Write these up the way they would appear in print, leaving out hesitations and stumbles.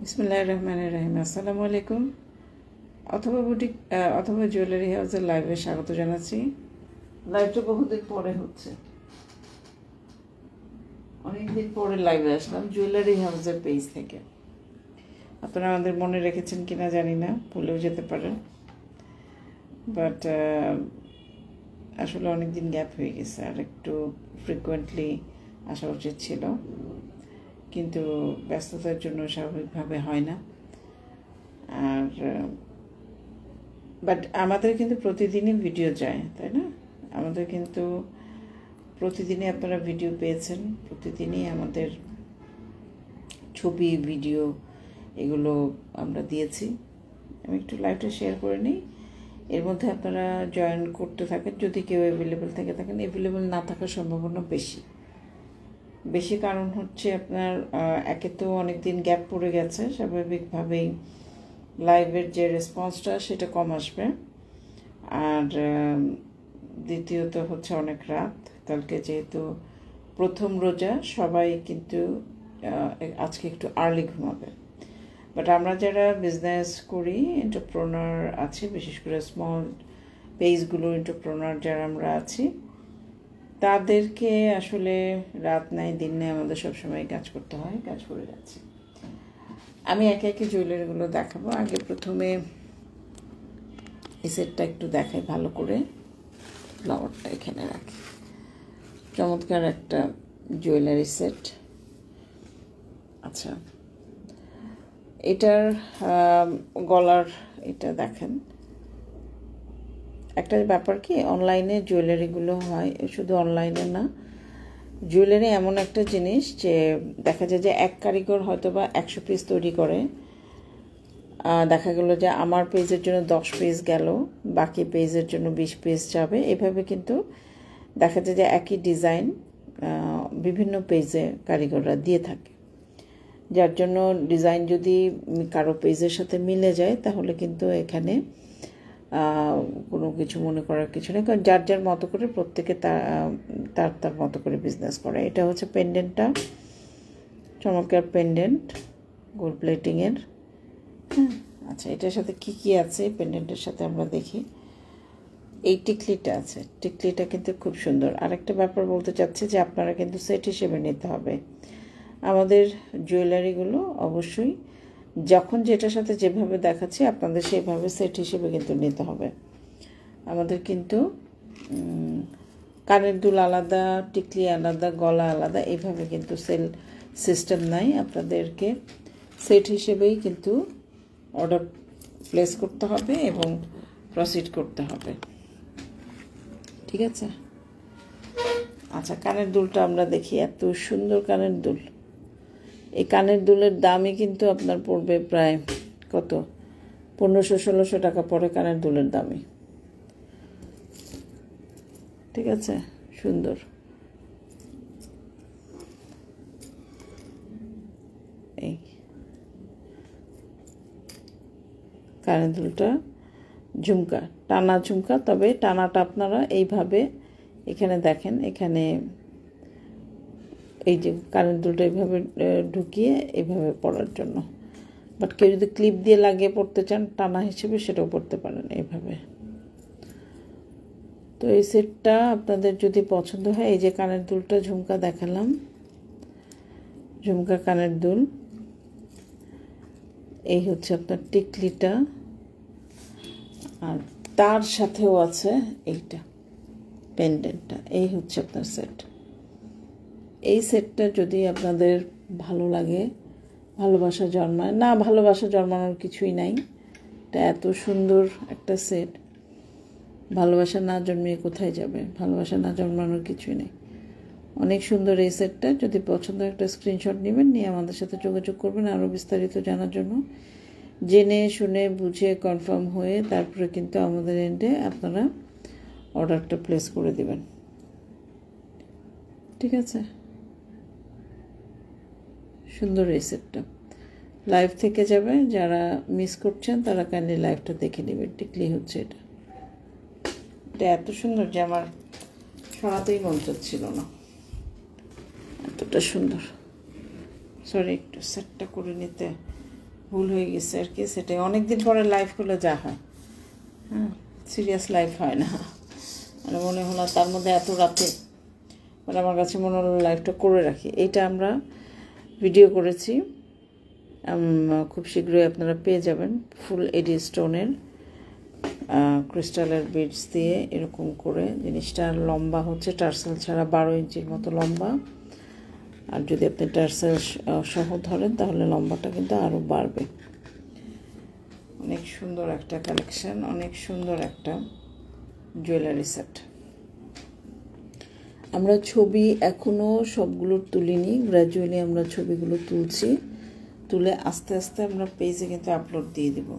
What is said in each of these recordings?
বিসমিল্লাহির রহমানির রহিম। আসসালামু আলাইকুম। অথবা বুটিক অথবা জুয়েলারি হাউসের লাইভে স্বাগত জানাচ্ছি। লাইভটা বহুদিন পরে হচ্ছে, অনেকদিন পরে লাইভে আসলাম জুয়েলারি হাউসের পেজ থেকে। আপনারা আমাদের মনে রেখেছেন কিনা জানি না, ভুলেও যেতে পারেন, বাট আসলে অনেক দিন গ্যাপ হয়ে গেছে, আর একটু ফ্রিকুয়েন্টলি আসা উচিত ছিল, কিন্তু ব্যস্ততার জন্য স্বাভাবিকভাবে হয় না। আর বাট আমাদের কিন্তু প্রতিদিনই ভিডিও যায়, তাই না? আমাদের কিন্তু প্রতিদিনই আপনারা ভিডিও পেয়েছেন, প্রতিদিনই আমাদের ছবি ভিডিও এগুলো আমরা দিয়েছি। আমি একটু লাইভটা শেয়ার করে নিই, এর মধ্যে আপনারা জয়েন করতে থাকেন যদি কেউ অ্যাভেলেবেল থেকে থাকেন। অ্যাভেলেবেল না থাকার সম্ভাবনা বেশি কারণ হচ্ছে আপনার একে তো অনেক দিন গ্যাপ পড়ে গেছে, স্বাভাবিকভাবেই লাইভের যে রেসপন্সটা সেটা কম আসবে। আর দ্বিতীয়ত হচ্ছে অনেক রাত, কালকে যেহেতু প্রথম রোজা, সবাই কিন্তু আজকে একটু আর্লি ঘুমাবে। বাট আমরা যারা বিজনেস করি, এন্টারপ্রেনার আছি, বিশেষ করে স্মল পেজগুলো এন্টারপ্রেনার যারা আমরা আছি, তাদেরকে আসলে রাত নাই দিন নেই, আমাদের সবসময় কাজ করতে হয়, কাজ করে যাচ্ছি। আমি একে একে জুয়েলারিগুলো দেখাবো। আগে প্রথমে এই সেটটা একটু দেখাই ভালো করে, ফ্লাওয়ারটা এখানে রাখি। চমৎকার একটা জুয়েলারি সেট। আচ্ছা, এটার গলার এটা দেখেন। একটা ব্যাপার কি, অনলাইনে জুয়েলারিগুলো হয়, শুধু অনলাইনে না, জুয়েলারি এমন একটা জিনিস যে দেখা যায় যে এক কারিগর হয়তো বা 100 পিস তৈরি করে, দেখা গেল যে আমার পেজের জন্য 10 পিস গেল, বাকি পেজের জন্য 20 পিস যাবে। এভাবে কিন্তু দেখা যায় যে একই ডিজাইন বিভিন্ন পেজে কারিগররা দিয়ে থাকে, যার জন্য ডিজাইন যদি কারো পেজের সাথে মিলে যায় তাহলে কিন্তু এখানে কোনো কিছু মনে করার কিছু নেই, কারণ যার যার মতো করে প্রত্যেকে তার মতো করে বিজনেস করে। এটা হচ্ছে পেন্ডেন্টটা, চমৎকার পেন্ডেন্ট, গোল্ড প্লেটিংয়ের। হ্যাঁ, আচ্ছা, এটার সাথে কি আছে পেন্ডেন্টের সাথে আমরা দেখি। এই টিকলিটা আছে, টিকলিটা কিন্তু খুব সুন্দর। আরেকটা ব্যাপার বলতে চাচ্ছি যে আপনারা কিন্তু সেট হিসেবে নিতে হবে আমাদের জুয়েলারিগুলো। অবশ্যই যখন যেটার সাথে যেভাবে দেখাচ্ছি আপনাদের সেইভাবে সেট হিসেবে কিন্তু নিতে হবে। আমাদের কিন্তু কানের দুল আলাদা, টিকলি আলাদা, গলা আলাদা, এইভাবে কিন্তু সেল সিস্টেম নাই। আপনাদেরকে সেট হিসেবেই কিন্তু অর্ডার প্লেস করতে হবে এবং প্রসিড করতে হবে, ঠিক আছে? আচ্ছা, কানের দুলটা আমরা দেখি। এত সুন্দর কানের দুল। এই কানের দুলের দামই কিন্তু আপনার পড়বে প্রায় কত, 1500-1600 টাকা পড়ে কানের দুলের দামই, ঠিক আছে? সুন্দর। এই কানের দুলটা ঝুমকা, টানা ঝুমকা, তবে টানাটা আপনারা এইভাবে এখানে দেখেন, এখানে এই যে কানের দুলটা এইভাবে ঢুকিয়ে এইভাবে পরার জন্য। বাট কেউ যদি ক্লিপ দিয়ে লাগিয়ে পড়তে চান টানা হিসেবে, সেটাও পড়তে পারেন এইভাবে। তো এই সেটটা আপনাদের যদি পছন্দ হয়, এই যে কানের দুলটা ঝুমকা দেখালাম, ঝুমকা কানের দুল, এই হচ্ছে আপনার টিকলিটা, আর তার সাথেও আছে এইটা পেন্ডেন্টটা। এই হচ্ছে আপনার সেট। এই সেটটা যদি আপনাদের ভালো লাগে, ভালোবাসা জন্মায় না, ভালোবাসা জন্মানোর কিছুই নাই, এটা এত সুন্দর একটা সেট, ভালোবাসা না জন্মিয়ে কোথায় যাবে? ভালোবাসা না জন্মানোর কিছুই নেই। অনেক সুন্দর এই সেটটা। যদি পছন্দ একটা স্ক্রিনশট নেবেন, নিয়ে আমাদের সাথে যোগাযোগ করবেন আরও বিস্তারিত জানার জন্য। জেনে শুনে বুঝে কনফার্ম হয়ে তারপরে কিন্তু আমাদের এন্ডে আপনারা অর্ডারটা প্লেস করে দিবেন, ঠিক আছে? সুন্দর এই সেটটা লাইভ থেকে যাবে, যারা মিস করছেন তারা কাইন্ডলি লাইভটা দেখে নেবেন। টিকলি হচ্ছে এটা এত সুন্দর যে আমার সরাতেই মন চাচ্ছিল না, এতটা সুন্দর। সরি, একটু সেটটা করে নিতে ভুল হয়ে গেছে আর কি, সেটাই। অনেকদিন পরে লাইভ করলে যা হয়, হ্যাঁ, সিরিয়াস লাইভ হয় না। মানে মনে হলো তার মধ্যে এত রাতে, মানে আমার কাছে মনে হলো লাইভটা করে রাখি। এইটা আমরা ভিডিও করেছি, খুব শীঘ্রই আপনারা পেয়ে যাবেন। ফুল এডি স্টোনের ক্রিস্টালের বিডস দিয়ে এরকম করে জিনিসটা। লম্বা হচ্ছে টার্সেল ছাড়া 12 ইঞ্চির মতো লম্বা। আর যদি আপনি টার্সেল সহ ধরেন তাহলে লম্বাটা কিন্তু আরও বাড়বে। অনেক সুন্দর একটা কালেকশন, অনেক সুন্দর একটা জুয়েলারি সেট। আমরা ছবি এখনও সবগুলোর তুলিনি, গ্র্যাজুয়ালি আমরা ছবিগুলো তুলছি, তুলে আস্তে আস্তে আমরা পেজে কিন্তু আপলোড দিয়ে দিব।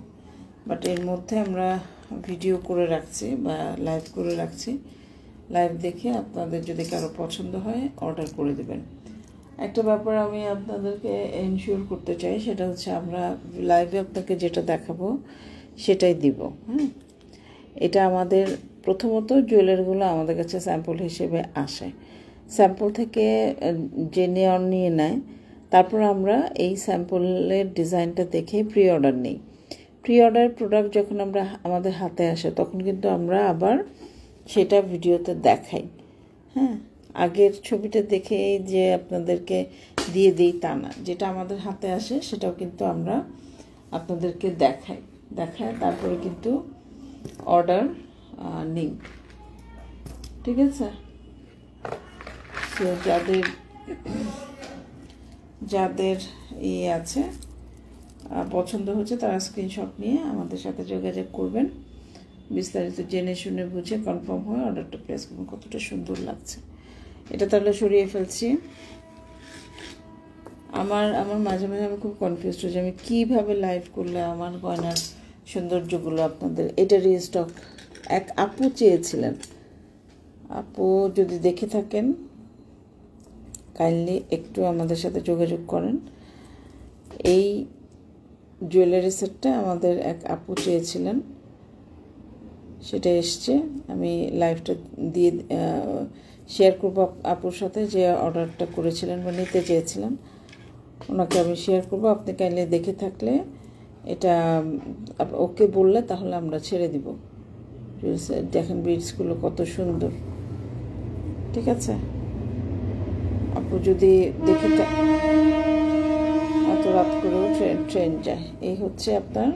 বাট এর মধ্যে আমরা ভিডিও করে রাখছি বা লাইভ করে রাখছি। লাইভ দেখে আপনাদের যদি কারো পছন্দ হয় অর্ডার করে দেবেন। একটা ব্যাপার আমি আপনাদেরকে এনশিওর করতে চাই, সেটা হচ্ছে আমরা লাইভে আপনাকে যেটা দেখাবো সেটাই দিব। হ্যাঁ, এটা আমাদের প্রথমত জুয়েলারিগুলো আমাদের কাছে স্যাম্পল হিসেবে আসে, স্যাম্পল থেকে যে নিয়ে নেয়, তারপর আমরা এই স্যাম্পলের ডিজাইনটা দেখে প্রি অর্ডার নিই। প্রি অর্ডার প্রোডাক্ট যখন আমরা আমাদের হাতে আসে তখন কিন্তু আমরা আবার সেটা ভিডিওতে দেখাই। হ্যাঁ, আগের ছবিটা দেখে যে আপনাদেরকে দিয়ে দিই তা না, যেটা আমাদের হাতে আসে সেটাও কিন্তু আমরা আপনাদেরকে দেখাই তারপরে কিন্তু অর্ডার নিই। ঠিক আছে? তো যাদের আছে পছন্দ হচ্ছে তারা স্ক্রিনশট নিয়ে আমাদের সাথে যোগাযোগ করবেন, বিস্তারিত জেনে শুনে বুঝে কনফার্ম হয়ে অর্ডারটা প্লেস করবেন। কতটা সুন্দর লাগছে এটা। তাহলে সরিয়ে ফেলছি। আমার মাঝে মাঝে আমি খুব কনফিউজড হই যে আমি কীভাবে লাইভ করলে আমার গয়নার সৌন্দর্যগুলো আপনাদের। এটা রিস্টক এক আপু চেয়েছিলেন, আপু যদি দেখে থাকেন কাইন্ডলি একটু আমাদের সাথে যোগাযোগ করেন। এই জুয়েলারি সেটটা আমাদের এক আপু চেয়েছিলেন, সেটা এসছে। আমি লাইভটা দিয়ে শেয়ার করবো আপুর সাথে, যে অর্ডারটা করেছিলেন বা নিতে চেয়েছিলেন, ওনাকে আমি শেয়ার করবো। আপনি কাইন্ডলি দেখে থাকলে এটা ওকে বললে তাহলে আমরা ছেড়ে দিব। দেখেন বিডসগুলো কত সুন্দর। ঠিক আছে, আপু যদি দেখে এত রাত করেও ট্রেন যায়। এই হচ্ছে আপনার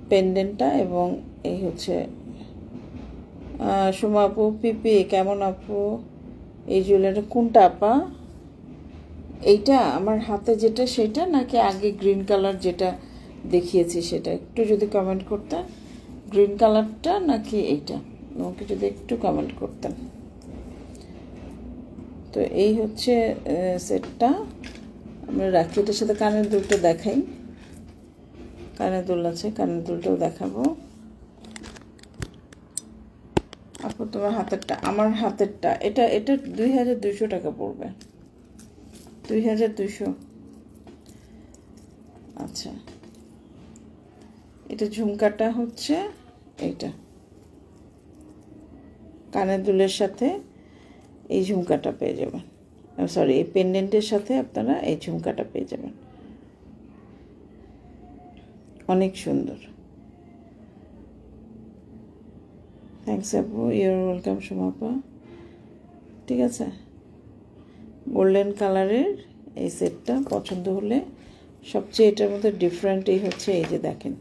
পেন্ডেন্টটা, এবং এই হচ্ছে সোমা আপু পিপি কেমন আপু? এই জুয়েলারি কোনটা আপা? এইটা আমার হাতে যেটা সেটা, নাকি আগে গ্রিন কালার যেটা দেখিয়েছি সেটা? একটু যদি কমেন্ট করতেন, গ্রিন কালারটা নাকি এইটা, আমাকে যদি একটু কমেন্ট করতেন। তো এই হচ্ছে সেটটা আমরা রাখি। এটার সাথে কানের দুলটা দেখাই। কানের দুল আছে, কানের দুলটাও দেখাবো। আপু তোমার হাতেরটা, আমার হাতেরটা, এটা 2200 টাকা পড়বে। 2200। আচ্ছা, এটা ঝুমকাটা হচ্ছে এইটা, কানের দুলের সাথে এই ঝুমকাটা পেয়ে যাবেন। সরি, এই পেন্ডেন্টের সাথে আপনারা এই ঝুমকাটা পেয়ে যাবেন। অনেক সুন্দর। থ্যাংকস আপু, ইউর ওয়েলকাম সোমাপা। ঠিক আছে, গোল্ডেন কালারের এই সেটটা পছন্দ হলে, সবচেয়ে এটার মধ্যে ডিফারেন্ট এই হচ্ছে এই যে দেখেন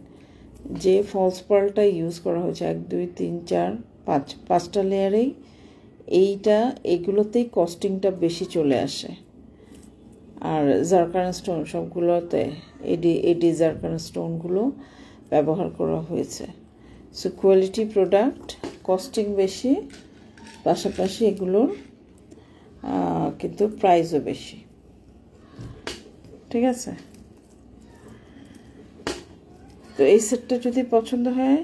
যে ফলস পার্লটা ইউজ করা হয়েছে 1 2 3 4 5 5টা লেয়ারেই। এগুলোতেই কস্টিংটা বেশি চলে আসে। আর জারকান স্টোন সবগুলোতে এডি জারকান স্টোনগুলো ব্যবহার করা হয়েছে। সো কোয়ালিটি প্রোডাক্ট, কস্টিং বেশি, পাশাপাশি এগুলোর কিন্তু প্রাইসও বেশি। ঠিক আছে, তো এই সেটটা যদি পছন্দ হয়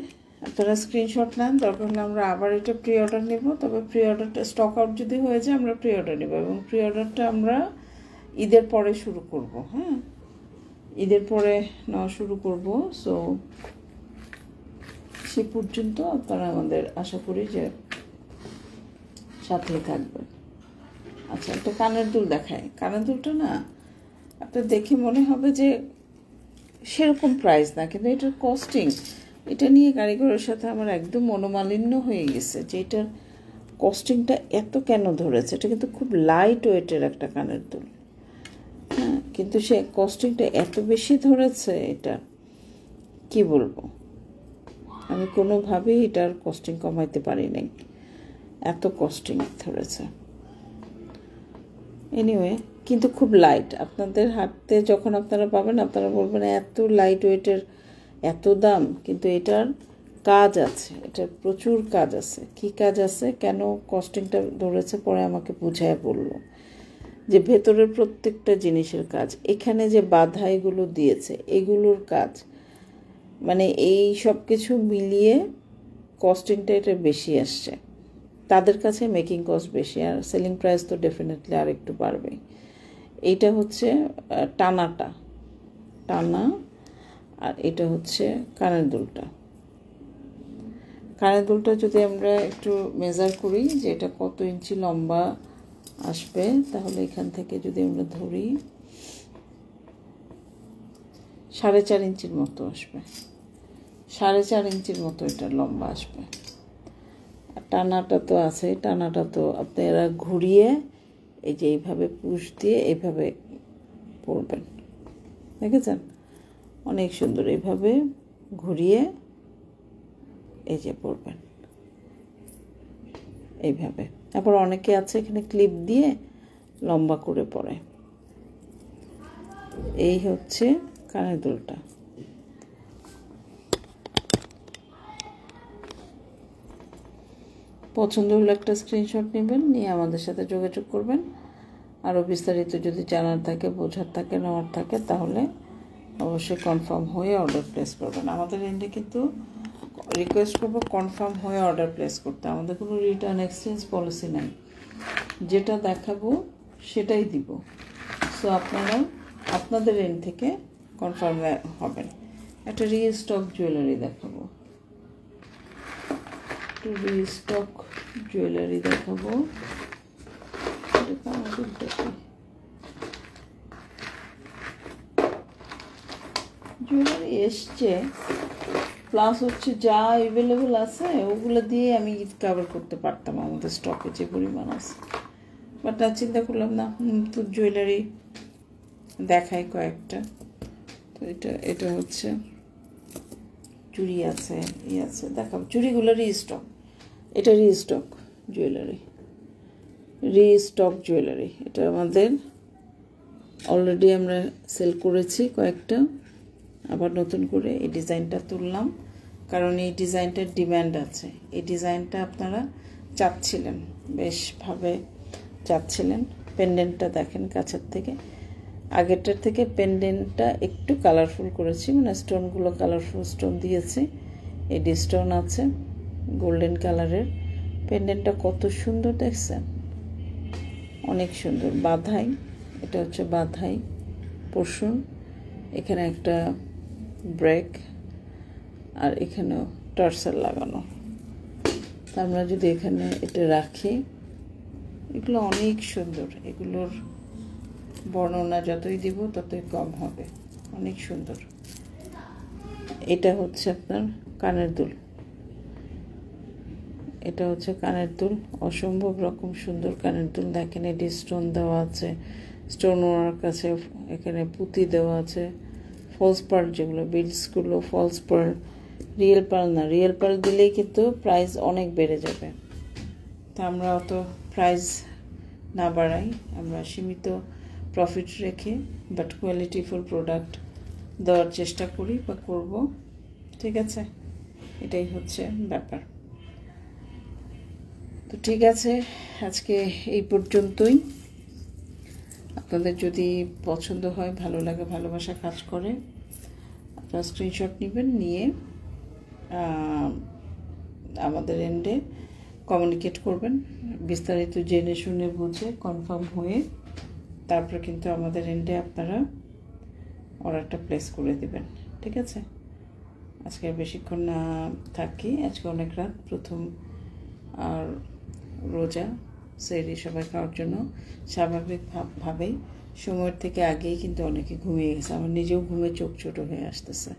আপনারা স্ক্রিনশট নেন। দরকার হলে আমরা আবার এটা প্রি অর্ডার নেব। তবে প্রি অর্ডারটা স্টক আউট যদি হয়ে যায় আমরা প্রি অর্ডার নেব, এবং প্রি অর্ডারটা আমরা ঈদের পরে শুরু করব। হ্যাঁ, ঈদের পরে নেওয়া শুরু করব। সো সে পর্যন্ত আপনারা আমাদের আশা করি যে সাথে থাকবেন। আচ্ছা, একটা কানের দুল দেখায়। কানের দুলটা না আপনার দেখে মনে হবে যে সেরকম প্রাইস না, কিন্তু এটার কস্টিং, এটা নিয়ে কারিগরের সাথে আমার একদম মনোমালিন্য হয়ে গেছে যে এটার কস্টিংটা এত কেন ধরেছে। এটা কিন্তু খুব লাইট ওয়েটের একটা কানের দুল, হ্যাঁ, কিন্তু সে কস্টিংটা এত বেশি ধরেছে, এটা কি বলবো, আমি কোনোভাবেই এটার কস্টিং কমাইতে পারি নাই, এত কস্টিং ধরেছে। এনিওয়ে, কিন্তু খুব লাইট। আপনাদের হাতে যখন আপনারা পাবেন আপনারা বলবেন এত লাইট ওয়েটের এত দাম, কিন্তু এটার কাজ আছে, এটার প্রচুর কাজ আছে। কি কাজ আছে, কেন কস্টিংটা ধরেছে পরে আমাকে বুঝায় বললো যে ভেতরের প্রত্যেকটা জিনিসের কাজ, এখানে যে বাধাইগুলো দিয়েছে এগুলোর কাজ, মানে এই সব কিছু মিলিয়ে কস্টিংটা এটা বেশি আসছে। তাদের কাছে মেকিং কস্ট বেশি, আর সেলিং প্রাইস তো ডেফিনেটলি আর একটু বাড়বে। এইটা হচ্ছে টানা, আর এটা হচ্ছে কানের দুলটা। কানের দুলটা যদি আমরা একটু মেজার করি যে এটা কত ইঞ্চি লম্বা আসবে, তাহলে এখান থেকে যদি আমরা ধরি 4.5 ইঞ্চির মতো আসবে, 4.5 ইঞ্চির মতো এটা লম্বা আসবে। আর টানাটা তো আছে, টানাটা তো আপনারা ঘুরিয়ে এই যে এইভাবে পুশ দিয়ে এইভাবে পরবেন, দেখেছেন, অনেক সুন্দর, এইভাবে ঘুরিয়ে এই যে পরবেন এইভাবে। তারপর অনেকে আছে এখানে ক্লিপ দিয়ে লম্বা করে পরে। এই হচ্ছে কানের দুলটা। পছন্দ হলে একটা স্ক্রিনশট নেবেন, নিয়ে আমাদের সাথে যোগাযোগ করবেন। আরও বিস্তারিত যদি জানার থাকে, বোঝার থাকে, নেওয়ার থাকে, তাহলে অবশ্যই কনফার্ম হয়ে অর্ডার প্লেস করবেন। আমাদের এন্ডে কিন্তু রিকোয়েস্ট করবো কনফার্ম হয়ে অর্ডার প্লেস করতে। আমাদের কোনো রিটার্ন এক্সচেঞ্জ পলিসি নাই, যেটা দেখাবো সেটাই দিব। সো আপনারা আপনাদের এন্ড থেকে কনফার্ম হবেন। একটা রিস্টক জুয়েলারি দেখাবো, জুয়েলারি এসছে, প্লাস হচ্ছে যা অ্যাভেলেবেল আছে ওগুলো দিয়ে আমি কভার করতে পারতাম আমাদের স্টকে যে পরিমাণ আছে, বাট না, চিন্তা করলাম না, তো জুয়েলারি দেখাই কয়েকটা। তো এটা হচ্ছে চুড়ি আছে, আছে, দেখাবো চুড়িগুলো রিস্টক। এটা রিস্টক জুয়েলারি, এটা আমাদের অলরেডি আমরা সেল করেছি কয়েকটা, আবার নতুন করে এই ডিজাইনটা তুললাম, কারণ এই ডিজাইনটার ডিম্যান্ড আছে। এই ডিজাইনটা আপনারা চাচ্ছিলেন, বেশভাবে চাচ্ছিলেন। পেন্ডেন্টটা দেখেন কাছের থেকে, আগেরটার থেকে পেন্ডেন্টটা একটু কালারফুল করেছি, মানে স্টোনগুলো কালারফুল স্টোন দিয়েছি। এডি স্টোন আছে গোল্ডেন কালারের। পেন্ডেন্টটা কত সুন্দর দেখছেন, অনেক সুন্দর। বাধাই, এটা হচ্ছে বাধাই পোর্শন, এখানে একটা ব্রেক, আর এখানেও টার্সেল লাগানো। তা আমরা যদি এখানে এটা রাখি, এগুলো অনেক সুন্দর, এগুলোর বর্ণনা যতই দিব ততই কম হবে, অনেক সুন্দর। এটা হচ্ছে আপনার কানের দুল, এটা হচ্ছে কানের দুল, অসম্ভব রকম সুন্দর কানের দুল। দেখেন এটি স্টোন দেওয়া আছে, স্টোন ওনার কাছে এখানে পুঁতি দেওয়া আছে, ফলস পার্ল যেগুলো বিডসগুলো ফলস পার্ল, রিয়েল পার্ল না। রিয়েল পার্ল দিলেই কিন্তু প্রাইস অনেক বেড়ে যাবে, তা আমরা অত প্রাইস না বাড়াই, আমরা সীমিত প্রফিট রেখে বাট কোয়ালিটিফুল প্রোডাক্ট দেওয়ার চেষ্টা করি বা করব, ঠিক আছে, এটাই হচ্ছে ব্যাপার। তো ঠিক আছে, আজকে এই পর্যন্তই। আপনাদের যদি পছন্দ হয়, ভালো লাগে, ভালোবাসা কাজ করে, আপনারা স্ক্রিনশট নেবেন, নিয়ে আমাদের এন্ডে কমিউনিকেট করবেন, বিস্তারিত জেনে শুনে বুঝে কনফার্ম হয়ে তারপর কিন্তু আমাদের এন্ডে আপনারা অর্ডারটা প্লেস করে দেবেন, ঠিক আছে। আজকে বেশিক্ষণ না থাকি, আজকে অনেক রাত, প্রথম আর রোজা সেহরি সবাই খাওয়ার জন্য স্বাভাবিকভাবেই সময়ের থেকে আগেই কিন্তু অনেকে ঘুমিয়ে গেছে, আমার নিজেও ঘুমে চোখ ছোটো হয়ে আসতেছে।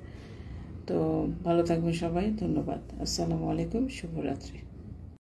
তো ভালো থাকবেন সবাই, ধন্যবাদ, আসসালামু আলাইকুম, শুভরাত্রি।